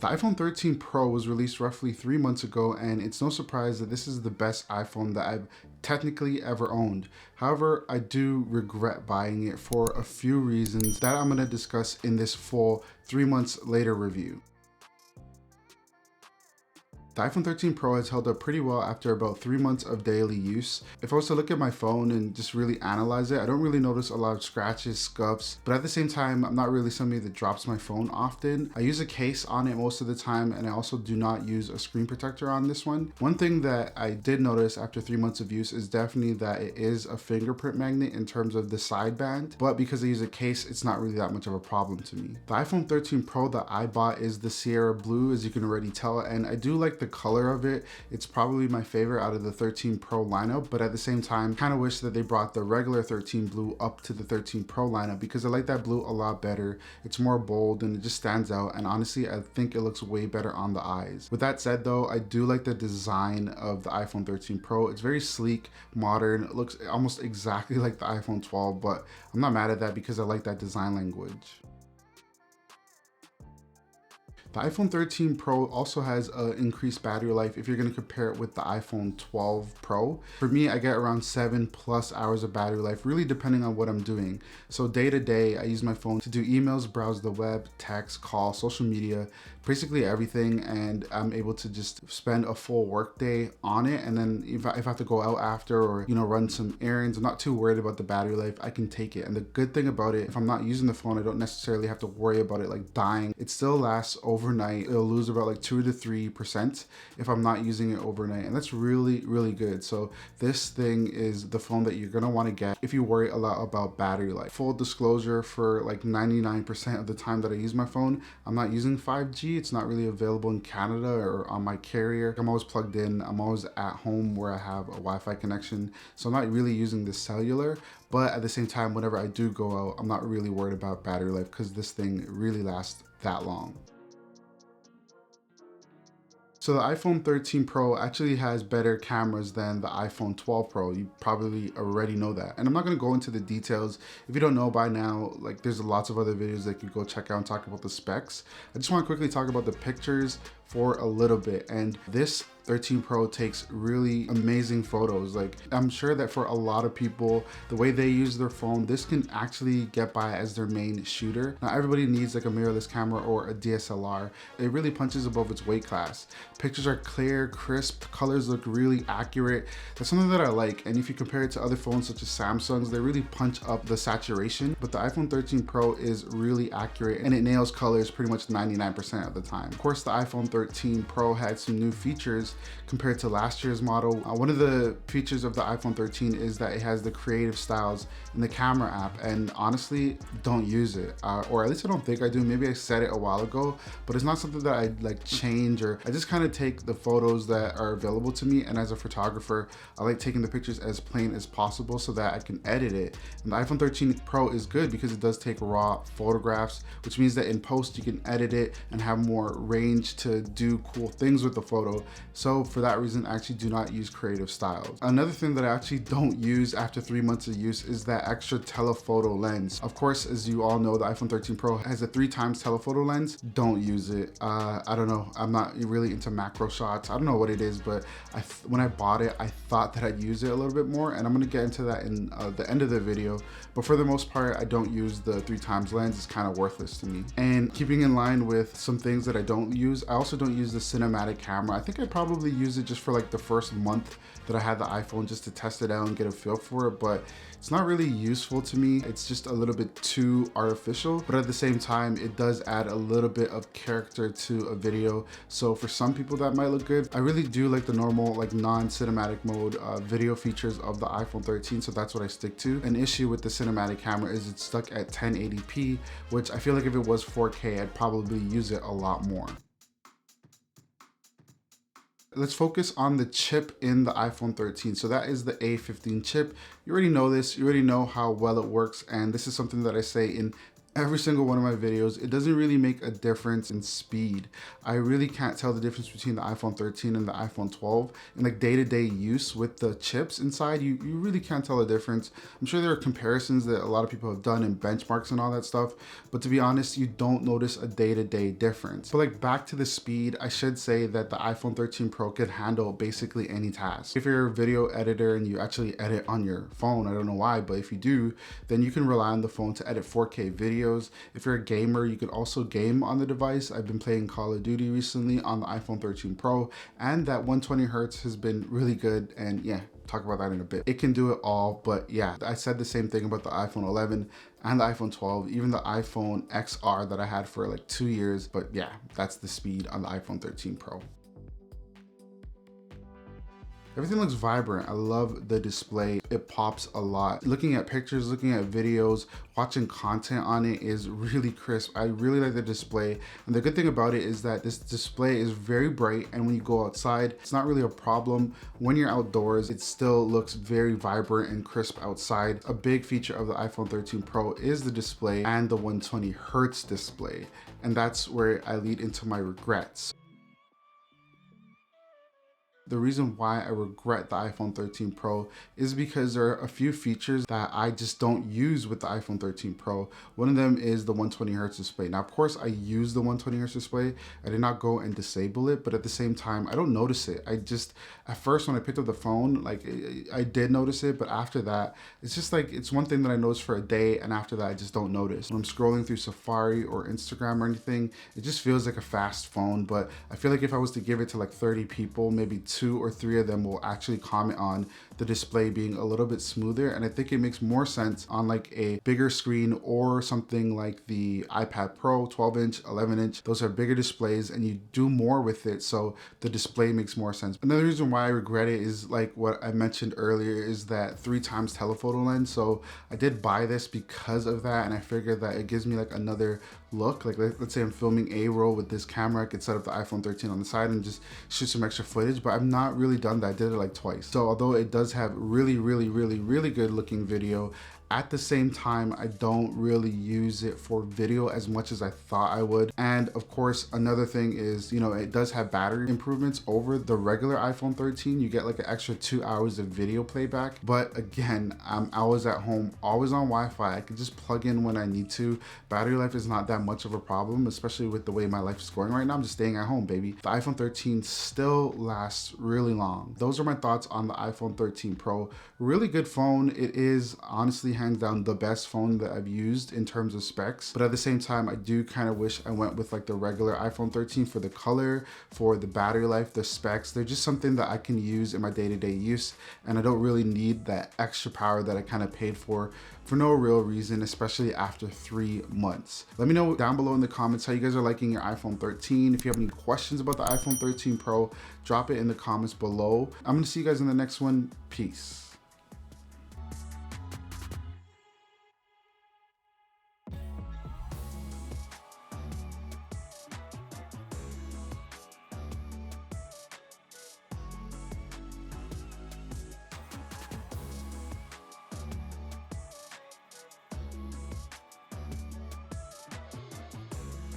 The iPhone 13 Pro was released roughly 3 months ago, and it's no surprise that this is the best iPhone that I've technically ever owned. However, I do regret buying it for a few reasons that I'm going to discuss in this full 3 months later review. The iPhone 13 Pro has held up pretty well after about 3 months of daily use. If I was to look at my phone and just really analyze it, I don't really notice a lot of scratches, scuffs, but at the same time, I'm not really somebody that drops my phone often. I use a case on it most of the time, and I also do not use a screen protector on this one. One thing that I did notice after 3 months of use is definitely that it is a fingerprint magnet in terms of the sideband, but because I use a case, it's not really that much of a problem to me. The iPhone 13 Pro that I bought is the Sierra Blue, as you can already tell, and I do like the color of it. It's probably my favorite out of the 13 Pro lineup, but at the same time, kind of wish that they brought the regular 13 Blue up to the 13 Pro lineup because I like that blue a lot better. It's more bold and it just stands out, and honestly, I think it looks way better on the eyes. With that said though, I do like the design of the iPhone 13 Pro. It's very sleek, modern, it looks almost exactly like the iPhone 12, but I'm not mad at that because I like that design language. The iPhone 13 Pro also has an increased battery life if you're going to compare it with the iPhone 12 Pro. For me, I get around 7+ hours of battery life, really depending on what I'm doing. So day to day, I use my phone to do emails, browse the web, text, call, social media, basically everything, and I'm able to just spend a full work day on it. And then if I have to go out after or run some errands, I'm not too worried about the battery life. I can take it. And the good thing about it, if I'm not using the phone, I don't necessarily have to worry about it like dying. It still lasts overnight. It'll lose about like 2 to 3% if I'm not using it overnight, and that's really good. So this thing is the phone that you're gonna want to get if you worry a lot about battery life. Full disclosure, for like 99% of the time that I use my phone, I'm not using 5G. It's not really available in Canada or on my carrier. I'm always plugged in. I'm always at home where I have a Wi-Fi connection, so I'm not really using the cellular. But at the same time, whenever I do go out, I'm not really worried about battery life because this thing really lasts that long. So the iPhone 13 Pro actually has better cameras than the iPhone 12 Pro. You probably already know that. And I'm not gonna go into the details. If you don't know by now, like there's lots of other videos that you go check out and talk about the specs. I just wanna quickly talk about the pictures for a little bit. And this 13 Pro takes really amazing photos. Like, I'm sure that for a lot of people, the way they use their phone, this can actually get by as their main shooter. Now, everybody needs like a mirrorless camera or a DSLR. It really punches above its weight class. Pictures are clear, crisp, colors look really accurate. That's something that I like. And if you compare it to other phones such as Samsung's, they really punch up the saturation. But the iPhone 13 Pro is really accurate and it nails colors pretty much 99% of the time. Of course, the iPhone 13 Pro had some new features compared to last year's model. One of the features of the iPhone 13 is that it has the creative styles in the camera app, and honestly, don't use it. Or at least I don't think I do. Maybe I said it a while ago, but it's not something that I like change, or I just kind of take the photos that are available to me, and as a photographer, I like taking the pictures as plain as possible so that I can edit it. And the iPhone 13 Pro is good because it does take raw photographs, which means that in post you can edit it and have more range to do cool things with the photo. So for that reason, I actually do not use creative styles. Another thing that I actually don't use after 3 months of use is that extra telephoto lens. Of course, as you all know, the iPhone 13 Pro has a 3x telephoto lens. Don't use it. I don't know. I'm not really into macro shots. I don't know what it is, but when I bought it, I thought that I'd use it a little bit more, and I'm gonna get into that in the end of the video. But for the most part, I don't use the 3x lens. It's kind of worthless to me. And keeping in line with some things that I don't use, I also don't use the cinematic camera. I think I probably use it just for like the first month that I had the iPhone, just to test it out and get a feel for it, but it's not really useful to me. It's just a little bit too artificial, but at the same time, it does add a little bit of character to a video. So for some people that might look good. I really do like the normal, like non-cinematic mode video features of the iPhone 13, so that's what I stick to. An issue with the cinematic camera is it's stuck at 1080p, which I feel like if it was 4K, I'd probably use it a lot more. Let's focus on the chip in the iPhone 13. So that is the A15 chip. You already know this, you already know how well it works, and this is something that I say in every single one of my videos, it doesn't really make a difference in speed. I really can't tell the difference between the iPhone 13 and the iPhone 12 in like day-to-day use with the chips inside. You really can't tell the difference. I'm sure there are comparisons that a lot of people have done and benchmarks and all that stuff, but to be honest, you don't notice a day-to-day difference. But like back to the speed, I should say that the iPhone 13 Pro can handle basically any task. If you're a video editor and you actually edit on your phone, I don't know why, but if you do, then you can rely on the phone to edit 4K videos. If you're a gamer, you could also game on the device. I've been playing Call of Duty recently on the iPhone 13 Pro, and that 120 Hertz has been really good. And yeah, talk about that in a bit. It can do it all, but yeah, I said the same thing about the iPhone 11 and the iPhone 12, even the iPhone XR that I had for like 2 years. But yeah, that's the speed on the iPhone 13 Pro. Everything looks vibrant. I love the display. It pops a lot. Looking at pictures, looking at videos, watching content on it is really crisp. I really like the display. And the good thing about it is that this display is very bright, and when you go outside, it's not really a problem. When you're outdoors, it still looks very vibrant and crisp outside. A big feature of the iPhone 13 Pro is the display and the 120 Hertz display. And that's where I lead into my regrets. The reason why I regret the iPhone 13 Pro is because there are a few features that I just don't use with the iPhone 13 Pro. One of them is the 120 Hertz display. Now, of course, I use the 120 Hertz display. I did not go and disable it, but at the same time, I don't notice it. At first, when I picked up the phone, like I did notice it, but after that, it's just like, it's one thing that I notice for a day, and after that, I just don't notice. When I'm scrolling through Safari or Instagram or anything, it just feels like a fast phone, but I feel like if I was to give it to like 30 people, maybe 2 or 3 of them will actually comment on the display being a little bit smoother. And I think it makes more sense on like a bigger screen or something like the iPad Pro, 12-inch, 11-inch. Those are bigger displays and you do more with it, so the display makes more sense. Another reason why I regret it is like what I mentioned earlier, is that 3x telephoto lens. So I did buy this because of that, and I figured that it gives me like another look. Like let's say I'm filming A-roll with this camera, I could set up the iPhone 13 on the side and just shoot some extra footage, but I've not really done that. I did it like twice. So although it does have really good looking video, at the same time, I don't really use it for video as much as I thought I would. And of course, another thing is, it does have battery improvements over the regular iPhone 13. You get like an extra 2 hours of video playback. But again, I'm always at home, always on Wi-Fi. I can just plug in when I need to. Battery life is not that much of a problem, especially with the way my life is going right now. I'm just staying at home, baby. The iPhone 13 still lasts really long. Those are my thoughts on the iPhone 13 Pro. Really good phone. It is honestly hands down the best phone that I've used in terms of specs, but at the same time, I do kind of wish I went with like the regular iPhone 13 for the color, for the battery life, the specs. They're just something that I can use in my day-to-day use, and I don't really need that extra power that I kind of paid for no real reason, especially after 3 months. Let me know down below in the comments how you guys are liking your iPhone 13. If you have any questions about the iPhone 13 Pro, drop it in the comments below. I'm gonna see you guys in the next one. Peace.